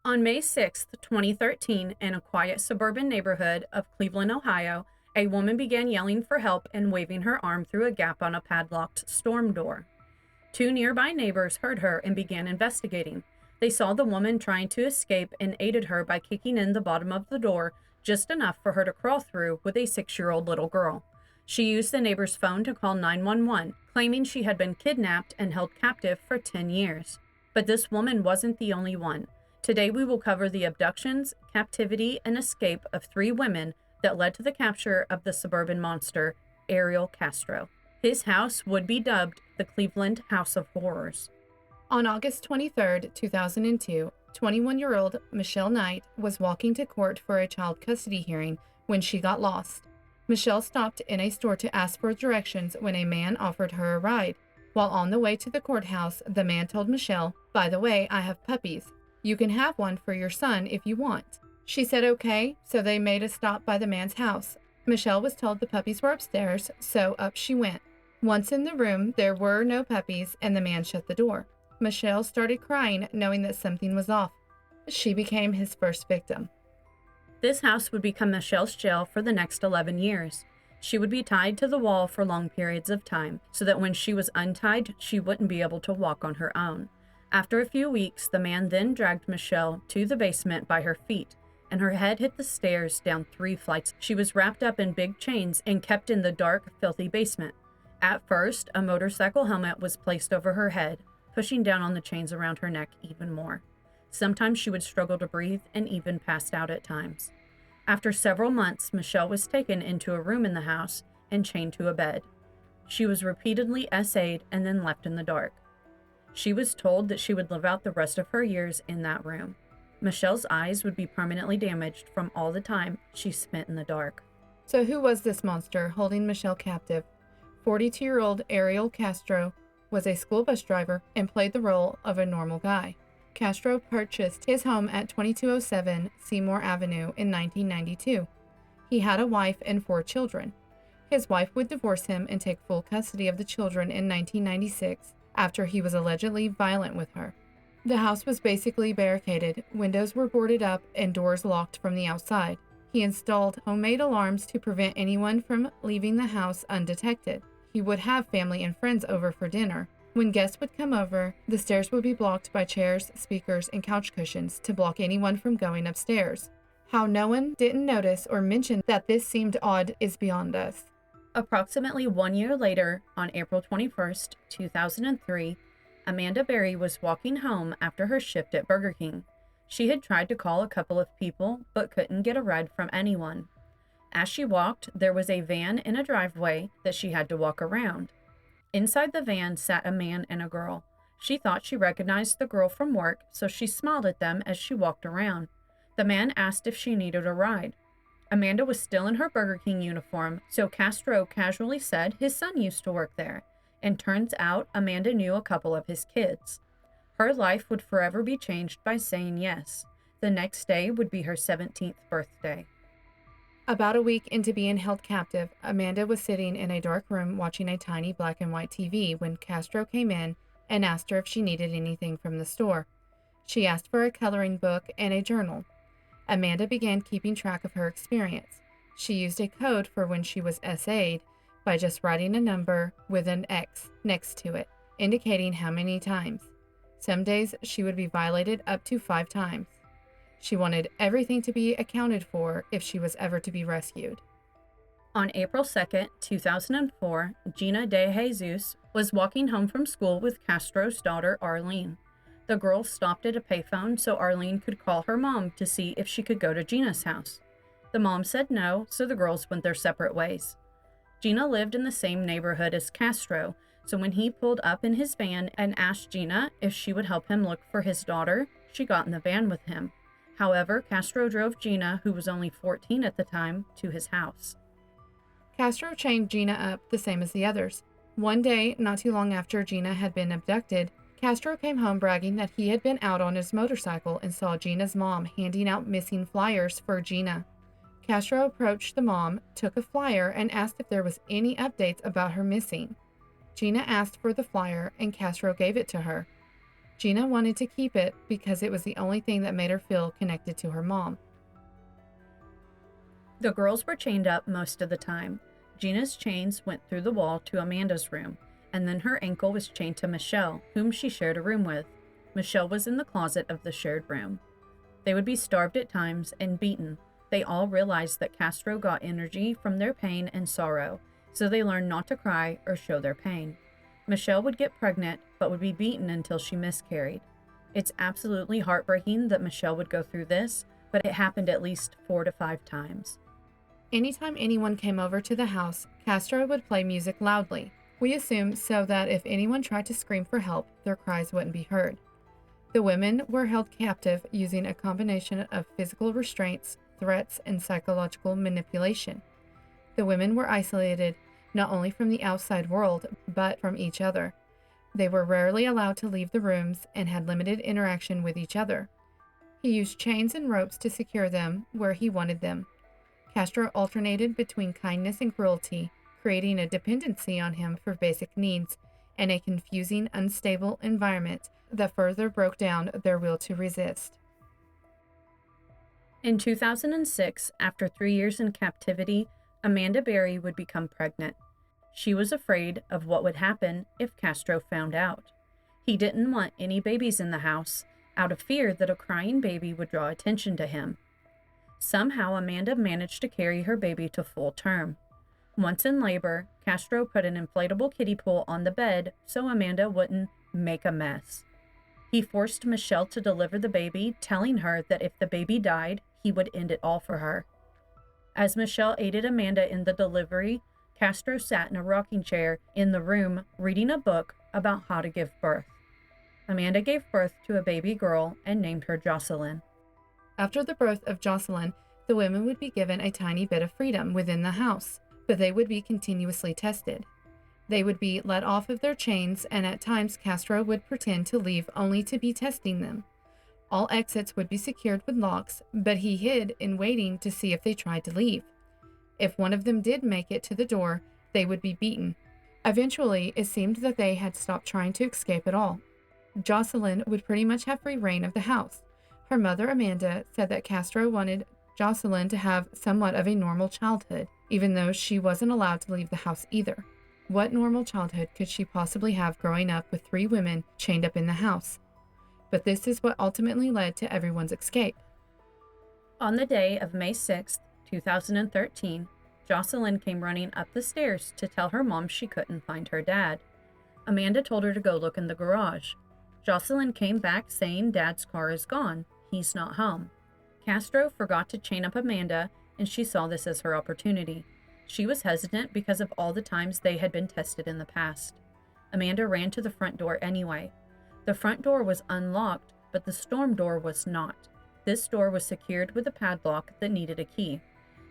On May 6, 2013, in a quiet suburban neighborhood of Cleveland, Ohio, a woman began yelling for help and waving her arm through a gap on a padlocked storm door. Two nearby neighbors heard her and began investigating. They saw the woman trying to escape and aided her by kicking in the bottom of the door just enough for her to crawl through with a 6-year-old little girl. She used the neighbor's phone to call 911, claiming she had been kidnapped and held captive for 10 years. But this woman wasn't the only one. Today we will cover the abductions, captivity, and escape of 3 women that led to the capture of the suburban monster, Ariel Castro. His house would be dubbed the Cleveland House of Horrors. On August 23, 2002, 21-year-old Michelle Knight was walking to court for a child custody hearing when she got lost. Michelle stopped in a store to ask for directions when a man offered her a ride. While on the way to the courthouse, the man told Michelle, "By the way, I have puppies. You can have one for your son if you want." She said okay, so they made a stop by the man's house. Michelle was told the puppies were upstairs, so up she went. Once in the room, there were no puppies, and the man shut the door. Michelle started crying, knowing that something was off. She became his first victim. This house would become Michelle's jail for the next 11 years. She would be tied to the wall for long periods of time, so that when she was untied, she wouldn't be able to walk on her own. After a few weeks, the man then dragged Michelle to the basement by her feet, and her head hit the stairs down 3 flights. She was wrapped up in big chains and kept in the dark, filthy basement. At first, a motorcycle helmet was placed over her head, pushing down on the chains around her neck even more. Sometimes she would struggle to breathe and even passed out at times. After several months, Michelle was taken into a room in the house and chained to a bed. She was repeatedly essayed and then left in the dark. She was told that she would live out the rest of her years in that room. Michelle's eyes would be permanently damaged from all the time she spent in the dark. So who was this monster holding Michelle captive? 42-year-old Ariel Castro was a school bus driver and played the role of a normal guy. Castro purchased his home at 2207 Seymour Avenue in 1992. He had a wife and 4 children. His wife would divorce him and take full custody of the children in 1996 after he was allegedly violent with her. The house was basically barricaded, windows were boarded up, and doors locked from the outside. He installed homemade alarms to prevent anyone from leaving the house undetected. He would have family and friends over for dinner. When guests would come over, the stairs would be blocked by chairs, speakers, and couch cushions to block anyone from going upstairs. How no one didn't notice or mention that this seemed odd is beyond us. Approximately 1 year later, on April 21st, 2003, Amanda Berry was walking home after her shift at Burger King. She had tried to call a couple of people, but couldn't get a ride from anyone. As she walked, there was a van in a driveway that she had to walk around. Inside the van sat a man and a girl. She thought she recognized the girl from work, so she smiled at them as she walked around. The man asked if she needed a ride. Amanda was still in her Burger King uniform, so Castro casually said his son used to work there, and turns out Amanda knew a couple of his kids. Her life would forever be changed by saying yes. The next day would be her 17th birthday. About a week into being held captive, Amanda was sitting in a dark room watching a tiny black and white TV when Castro came in and asked her if she needed anything from the store. She asked for a coloring book and a journal. Amanda began keeping track of her experience. She used a code for when she was SA'd by just writing a number with an X next to it, indicating how many times. Some days she would be violated up to 5 times. She wanted everything to be accounted for if she was ever to be rescued. On April 2nd, 2004, Gina De Jesus was walking home from school with Castro's daughter, Arlene. The girls stopped at a payphone so Arlene could call her mom to see if she could go to Gina's house. The mom said no, so the girls went their separate ways. Gina lived in the same neighborhood as Castro, so when he pulled up in his van and asked Gina if she would help him look for his daughter, she got in the van with him. However, Castro drove Gina, who was only 14 at the time, to his house. Castro chained Gina up the same as the others. One day, not too long after Gina had been abducted, Castro came home bragging that he had been out on his motorcycle and saw Gina's mom handing out missing flyers for Gina. Castro approached the mom, took a flyer, and asked if there was any updates about her missing. Gina asked for the flyer and Castro gave it to her. Gina wanted to keep it because it was the only thing that made her feel connected to her mom. The girls were chained up most of the time. Gina's chains went through the wall to Amanda's room, and then her ankle was chained to Michelle, whom she shared a room with. Michelle was in the closet of the shared room. They would be starved at times and beaten. They all realized that Castro got energy from their pain and sorrow, so they learned not to cry or show their pain. Michelle would get pregnant, but would be beaten until she miscarried. It's absolutely heartbreaking that Michelle would go through this, but it happened at least 4 to 5 times. Anytime anyone came over to the house, Castro would play music loudly. We assume so that if anyone tried to scream for help, their cries wouldn't be heard. The women were held captive using a combination of physical restraints, threats, and psychological manipulation. The women were isolated not only from the outside world, but from each other. They were rarely allowed to leave the rooms and had limited interaction with each other. He used chains and ropes to secure them where he wanted them. Castro alternated between kindness and cruelty, creating a dependency on him for basic needs and a confusing, unstable environment that further broke down their will to resist. In 2006, after 3 years in captivity, Amanda Berry would become pregnant. She was afraid of what would happen if Castro found out. He didn't want any babies in the house, out of fear that a crying baby would draw attention to him. Somehow, Amanda managed to carry her baby to full term. Once in labor, Castro put an inflatable kiddie pool on the bed so Amanda wouldn't make a mess. He forced Michelle to deliver the baby, telling her that if the baby died, he would end it all for her. As Michelle aided Amanda in the delivery, Castro sat in a rocking chair in the room reading a book about how to give birth. Amanda gave birth to a baby girl and named her Jocelyn. After the birth of Jocelyn, the women would be given a tiny bit of freedom within the house, but they would be continuously tested. They would be let off of their chains, and at times Castro would pretend to leave only to be testing them. All exits would be secured with locks, but he hid in waiting to see if they tried to leave. If one of them did make it to the door, they would be beaten. Eventually, it seemed that they had stopped trying to escape at all. Jocelyn would pretty much have free reign of the house. Her mother, Amanda, said that Castro wanted Jocelyn to have somewhat of a normal childhood, even though she wasn't allowed to leave the house either. What normal childhood could she possibly have growing up with 3 women chained up in the house? But this is what ultimately led to everyone's escape. On the day of May 6, 2013, Jocelyn came running up the stairs to tell her mom she couldn't find her dad. Amanda told her to go look in the garage. Jocelyn came back saying Dad's car is gone. He's not home. Castro forgot to chain up Amanda, and she saw this as her opportunity. She was hesitant because of all the times they had been tested in the past. Amanda ran to the front door anyway. The front door was unlocked, but the storm door was not. This door was secured with a padlock that needed a key.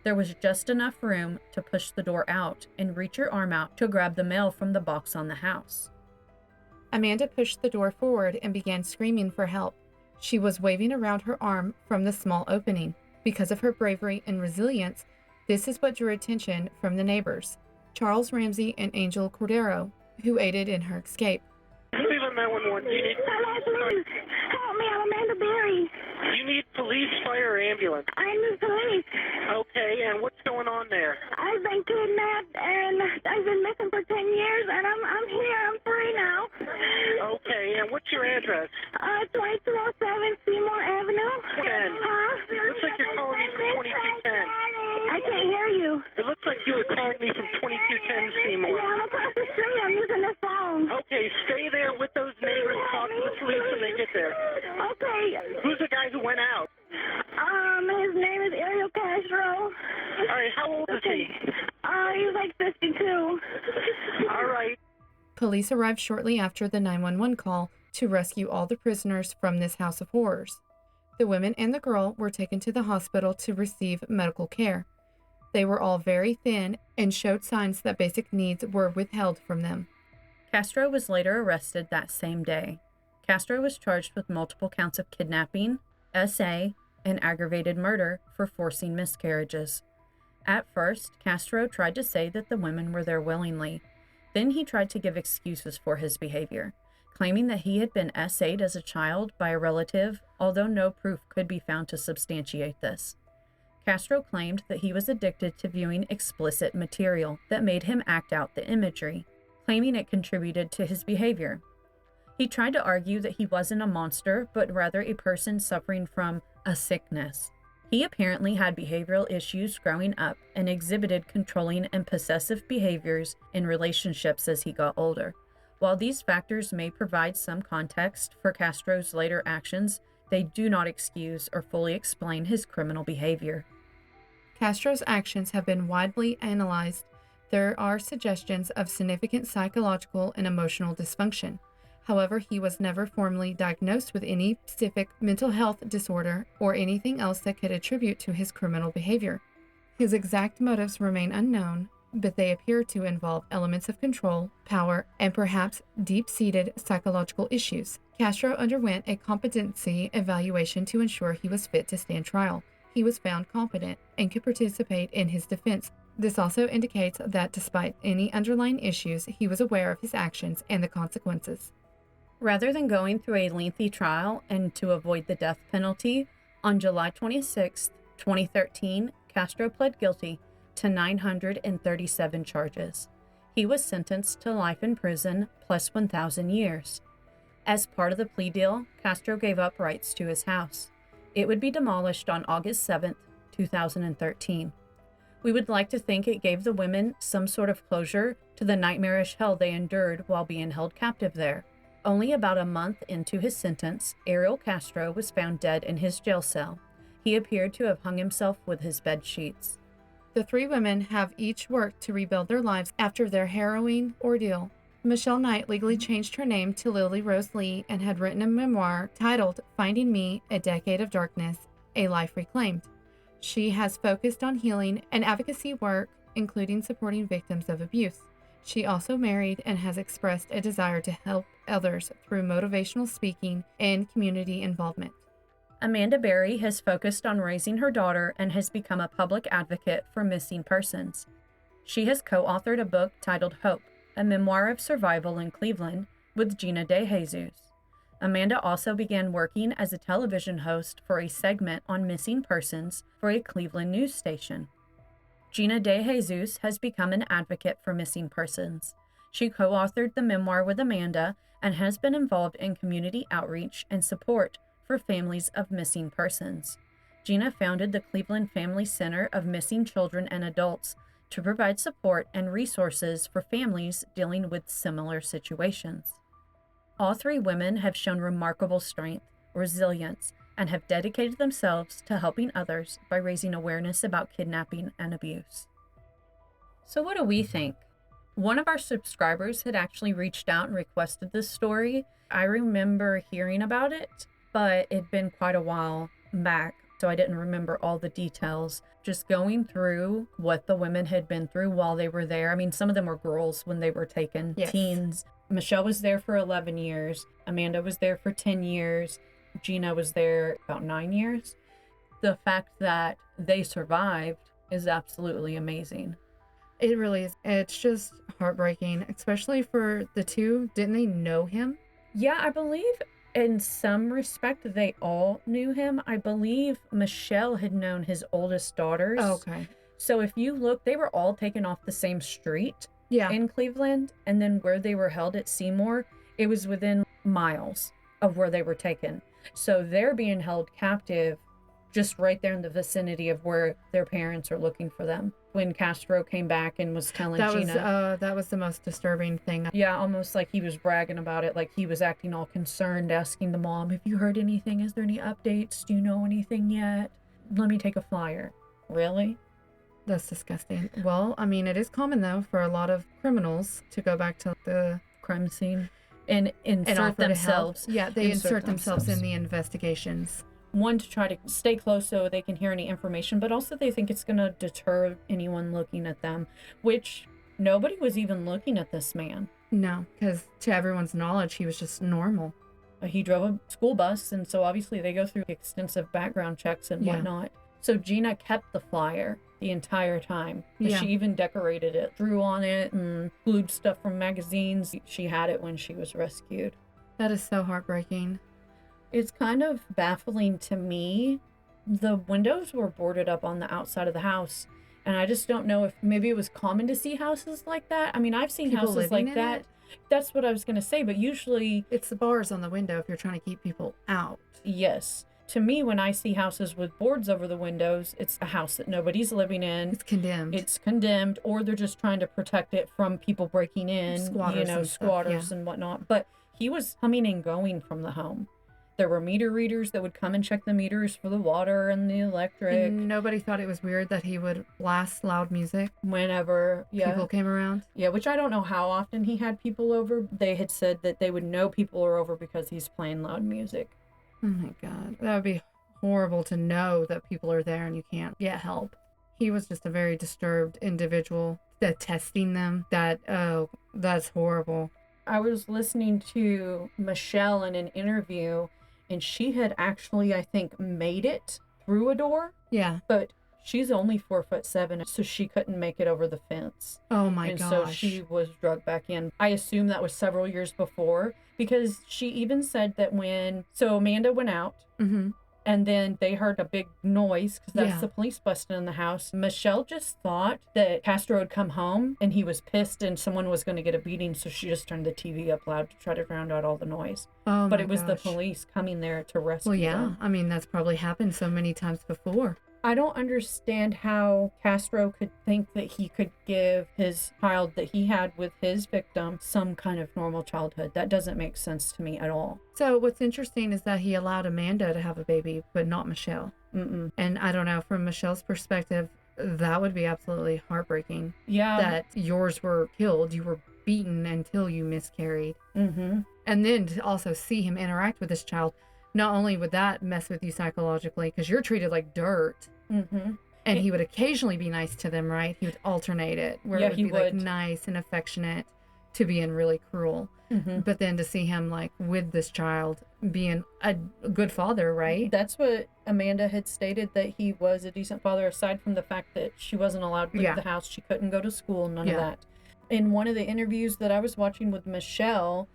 There was just enough room to push the door out and reach your arm out to grab the mail from the box on the house. Amanda pushed the door forward and began screaming for help. She was waving around her arm from the small opening. Because of her bravery and resilience, this is what drew attention from the neighbors, Charles Ramsey and Angel Cordero, who aided in her escape. Cleveland 911. You need Please help me. I'm Amanda Berry. you need police, fire, or ambulance. I'm the police. Okay, and what's going on there? I've been kidnapped and I've been missing for 10 years, and I'm here. I'm free now. Okay, and what's your address? 2207 Seymour Avenue. Ken. Huh? Looks like you're calling me from 2210. I can't hear you. It looks like you were calling me from 2210 Seymour. Yeah, I'm across the street. I'm using this phone. Okay, stay there with those neighbors. Talk to the police when they get there. Okay. Who's the guy who went out? His name is Ariel Castro. All right, how old is he? He's like 52. All right. Police arrived shortly after the 911 call to rescue all the prisoners from this house of horrors. The women and the girl were taken to the hospital to receive medical care. They were all very thin and showed signs that basic needs were withheld from them. Castro was later arrested that same day. Castro was charged with multiple counts of kidnapping, SA, and aggravated murder for forcing miscarriages. At first, Castro tried to say that the women were there willingly. Then he tried to give excuses for his behavior, claiming that he had been SA'd as a child by a relative, although no proof could be found to substantiate this. Castro claimed that he was addicted to viewing explicit material that made him act out the imagery, claiming it contributed to his behavior. He tried to argue that he wasn't a monster, but rather a person suffering from a sickness. He apparently had behavioral issues growing up and exhibited controlling and possessive behaviors in relationships as he got older. While these factors may provide some context for Castro's later actions, they do not excuse or fully explain his criminal behavior. Castro's actions have been widely analyzed. There are suggestions of significant psychological and emotional dysfunction. However, he was never formally diagnosed with any specific mental health disorder or anything else that could attribute to his criminal behavior. His exact motives remain unknown, but they appear to involve elements of control, power, and perhaps deep-seated psychological issues. Castro underwent a competency evaluation to ensure he was fit to stand trial. He was found competent and could participate in his defense. This also indicates that despite any underlying issues, he was aware of his actions and the consequences. Rather than going through a lengthy trial and to avoid the death penalty, on July 26, 2013, Castro pled guilty to 937 charges. He was sentenced to life in prison plus 1,000 years. As part of the plea deal, Castro gave up rights to his house. It would be demolished on August 7, 2013. We would like to think it gave the women some sort of closure to the nightmarish hell they endured while being held captive there. Only about a month into his sentence, Ariel Castro was found dead in his jail cell. He appeared to have hung himself with his bed sheets. The three women have each worked to rebuild their lives after their harrowing ordeal. Michelle Knight legally changed her name to Lily Rose Lee and had written a memoir titled Finding Me, A Decade of Darkness, A Life Reclaimed. She has focused on healing and advocacy work, including supporting victims of abuse. She also married and has expressed a desire to help others through motivational speaking and community involvement. Amanda Berry has focused on raising her daughter and has become a public advocate for missing persons. She has co-authored a book titled Hope, a memoir of survival in Cleveland, with Gina De Jesus. Amanda also began working as a television host for a segment on missing persons for a Cleveland news station. Gina De Jesus has become an advocate for missing persons. She co-authored the memoir with Amanda and has been involved in community outreach and support for families of missing persons. Gina founded the Cleveland Family Center of Missing Children and Adults to provide support and resources for families dealing with similar situations. All three women have shown remarkable strength, resilience, and have dedicated themselves to helping others by raising awareness about kidnapping and abuse. So what do we think? One of our subscribers had actually reached out and requested this story. I remember hearing about it, but it'd been quite a while back, so I didn't remember all the details. Just going through what the women had been through while they were there. I mean, some of them were girls when they were taken, Yes. teens. Michelle was there for 11 years. Amanda was there for 10 years. Gina was there about 9 years. The fact that they survived is absolutely amazing. It really is. It's just heartbreaking, especially for the two. Didn't they know him? Yeah, I believe in some respect they all knew him. I believe Michelle had known his oldest daughters. Oh, okay. So if you look, they were all taken off the same street Yeah. in Cleveland, and then where they were held at Seymour, it was within miles of where they were taken. So they're being held captive just right there in the vicinity of where their parents are looking for them. When Castro came back and was telling Gina, that was the most disturbing thing. yeah, almost like he was bragging about it, like he was acting all concerned, asking the mom, "Have you heard anything? Is there any updates? Do you know anything yet? Let me take a flyer." Really? That's disgusting. Well, I mean, it is common though for a lot of criminals to go back to the Crime scene and insert offer to help. themselves. Yeah, they insert themselves in the investigations. One, to try to stay close so they can hear any information, but also they think it's going to deter anyone looking at them, which nobody was even looking at this man. No, because to everyone's knowledge, he was just normal. He drove a school bus, and so obviously they go through extensive background checks and Yeah. whatnot. So Gina kept the flyer the entire time. Yeah. She even decorated it, drew on it, and glued stuff from magazines. She had it when she was rescued. That is so heartbreaking. It's kind of baffling to me. The windows were boarded up on the outside of the house, and I just don't know if maybe it was common to see houses like that. I mean, I've seen People houses living like in that. it? That's what I was going to say, but usually, It's the bars on the window if you're trying to keep people out. yes. To me, when I see houses with boards over the windows, it's a house that nobody's living in. It's condemned. It's condemned, or they're just trying to protect it from people breaking in, Squatters and stuff, squatters yeah. and whatnot. But he was coming and going from the home. There were meter readers that would come and check the meters for the water and the electric. And nobody thought it was weird that he would blast loud music. Whenever People came around. Yeah, which I don't know how often he had people over. They had said that they would know people are over because he's playing loud music. Oh my God. That would be horrible to know that people are there and you can't get help. He was just a very disturbed individual. That testing them, that's horrible. I was listening to Michelle in an interview, and she had actually, I think, made it through a door, Yeah. but she's only 4'7", so she couldn't make it over the fence. Oh my And gosh. so she was drugged back in. I assume that was several years before, because she even said that so Amanda went out, Mm-hmm. and then they heard a big noise because that's Yeah. the police busting in the house. Michelle just thought that Castro had come home and he was pissed and someone was going to get a beating, so she just turned the TV up loud to try to drown out all the noise. Oh But my it was the gosh. police coming there to rescue Well, yeah. them. I mean, that's probably happened so many times before. I don't understand how Castro could think that he could give his child that he had with his victim some kind of normal childhood. That doesn't make sense to me at all. So what's interesting is that he allowed Amanda to have a baby, but not Michelle. Mm-mm. And I don't know, from Michelle's perspective, that would be absolutely heartbreaking. Yeah. That yours were killed, you were beaten until you miscarried. Mm-hmm. And then to also see him interact with this child, not only would that mess with you psychologically, because you're treated like dirt, Mm-hmm. and he would occasionally be nice to them, right? He would alternate it, where Yeah, it would he be like would. nice and affectionate to being really cruel. Mm-hmm. But then to see him like with this child being a good father, right? That's what Amanda had stated, that he was a decent father, aside from the fact that she wasn't allowed to leave Yeah. the house. She couldn't go to school, none of Yeah. that. In one of the interviews that I was watching with Michelle,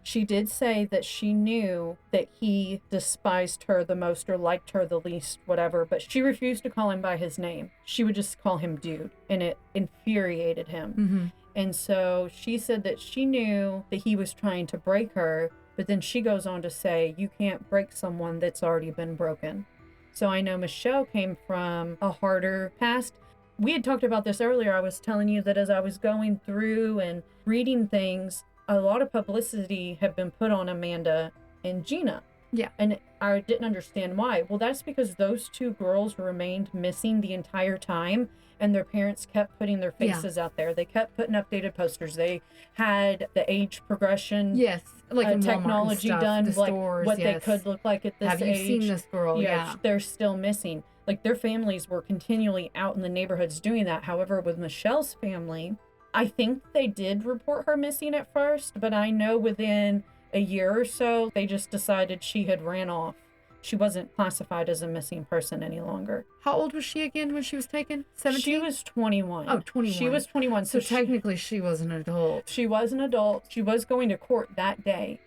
she did say that she knew that he despised her the most or liked her the least, whatever, but she refused to call him by his name. She would just call him dude, and it infuriated him. Mm-hmm. And so she said that she knew that he was trying to break her, but then she goes on to say, you can't break someone that's already been broken. So I know Michelle came from a harder past. We had talked about this earlier. I was telling you that as I was going through and reading things, a lot of publicity had been put on Amanda and Gina. Yeah. And I didn't understand why. Well, that's because those two girls remained missing the entire time, and their parents kept putting their faces out there. They kept putting updated posters. They had the age progression Yes, like in Walmart and technology stuff, done, the like stores, what yes. they could look like at this Have you age. seen this girl? Yeah. They're still missing. Like, their families were continually out in the neighborhoods doing that. However, with Michelle's family, I think they did report her missing at first, but I know within a year or so, they just decided she had ran off. She wasn't classified as a missing person any longer. How old was she again when she was taken? 17? She was 21. Oh, 21. She was 21. So she, technically she was an adult. she was an adult. She was going to court that day.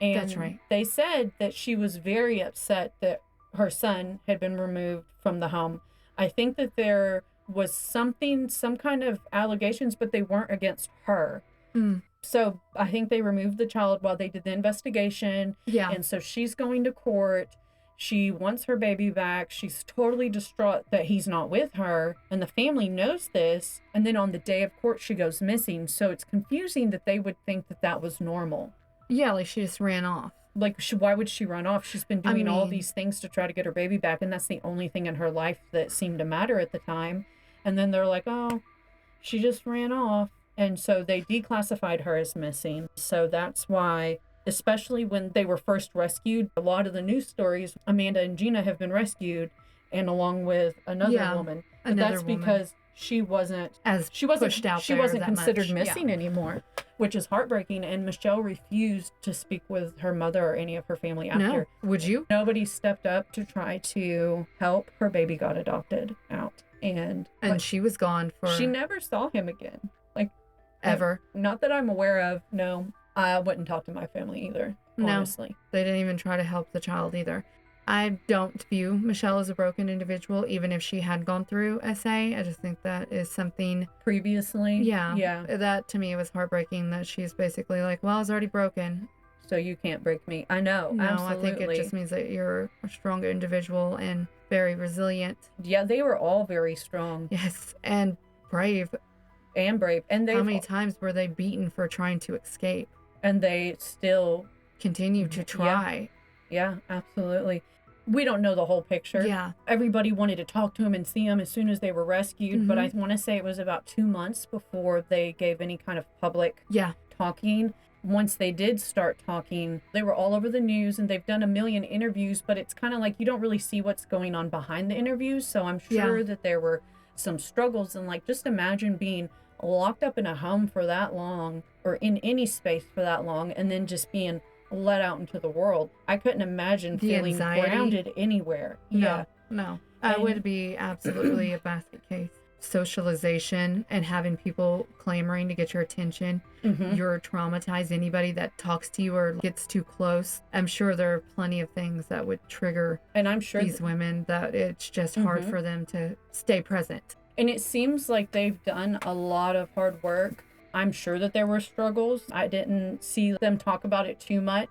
And That's right. they said that she was very upset that her son had been removed from the home. I think that there was some kind of allegations, but they weren't against her. Mm. So I think they removed the child while they did the investigation. Yeah. And so she's going to court. She wants her baby back. She's totally distraught that he's not with her. And the family knows this. And then on the day of court, she goes missing. So it's confusing that they would think that that was normal. Yeah, like she just ran off. Like, why would she run off? She's been doing all mean- these things to try to get her baby back. And that's the only thing in her life that seemed to matter at the time. And then they're like, oh, she just ran off. And so they declassified her as missing. So that's why, especially when they were first rescued, a lot of the news stories, Amanda and Gina have been rescued, and along with another Yeah, woman. But another that's woman. because she wasn't Pushed out she there wasn't that considered much. missing anymore, which is heartbreaking. And Michelle refused to speak with her mother or any of her family after. No. Would you? Nobody stepped up to try to help. Her baby got adopted out. And she was gone for she never saw him again. Like, ever. Not that I'm aware of. No, I wouldn't talk to my family either, honestly. No, they didn't even try to help the child either. I don't view Michelle as a broken individual, even if she had gone through SA. I just think that is something... Previously? Yeah. That, to me, was heartbreaking, that she's basically like, well, I was already broken. So you can't break me. I know, No, absolutely. I think it just means that you're a stronger individual and very resilient. Yeah, they were all very strong. Yes, and brave. And brave. And how many times were they beaten for trying to escape? And they still... continue to try. Yeah, absolutely. We don't know the whole picture. Yeah. Everybody wanted to talk to him and see him as soon as they were rescued, but I want to say it was about 2 months before they gave any kind of public talking. Once they did start talking, they were all over the news, and they've done a million interviews, but it's kind of like you don't really see what's going on behind the interviews. So I'm sure that there were some struggles, and like, just imagine being locked up in a home for that long, or in any space for that long, and then just being let out into the world. I couldn't imagine feeling grounded anywhere. No. I would be absolutely a basket case. Socialization and having people clamoring to get your attention. You're traumatized. Anybody that talks to you or gets too close. I'm sure there are plenty of things that would trigger and I'm sure these women, that it's just hard for them to stay present. And it seems like they've done a lot of hard work. I'm sure that there were struggles. I didn't see them talk about it too much.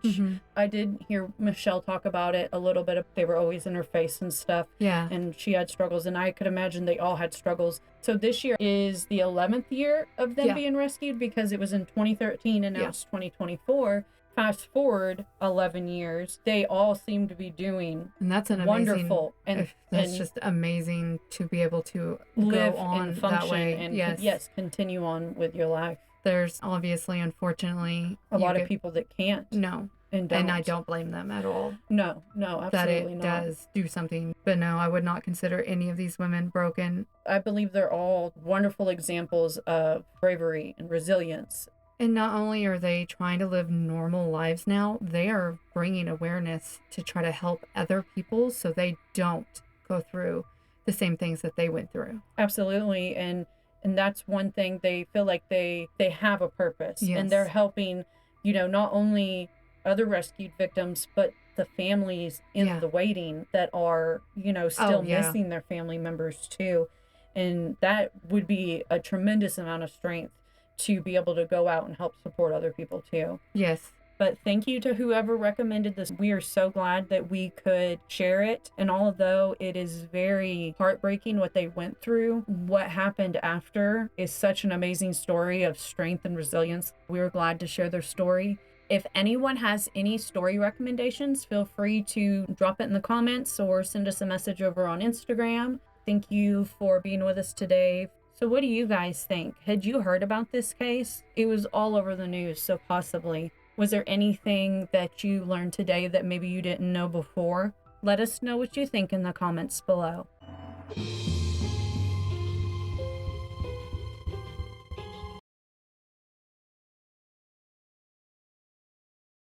I did hear Michelle talk about it a little bit. They were always in her face and stuff. Yeah. And she had struggles, and I could imagine they all had struggles. So this year is the 11th year of them being rescued, because it was in 2013 and now it's 2024. Fast forward 11 years, they all seem to be doing and that's an wonderful amazing, and that's just amazing to be able to live go on and function that way. And continue on with your life. There's obviously, unfortunately, a lot of people that can't. No. And I don't blame them at all. No, absolutely that it not. does do something. But no, I would not consider any of these women broken. I believe they're all wonderful examples of bravery and resilience. And not only are they trying to live normal lives now, they are bringing awareness to try to help other people so they don't go through the same things that they went through. Absolutely. And that's one thing. They feel like they have a purpose. Yes. And they're helping, not only other rescued victims, but the families in the waiting that are, still missing their family members too. And that would be a tremendous amount of strength to be able to go out and help support other people too. Yes. But thank you to whoever recommended this. We are so glad that we could share it. And although it is very heartbreaking what they went through, what happened after is such an amazing story of strength and resilience. We were glad to share their story. If anyone has any story recommendations, feel free to drop it in the comments or send us a message over on Instagram. Thank you for being with us today. So what do you guys think? Had you heard about this case? It was all over the news, so possibly. Was there anything that you learned today that maybe you didn't know before? Let us know what you think in the comments below.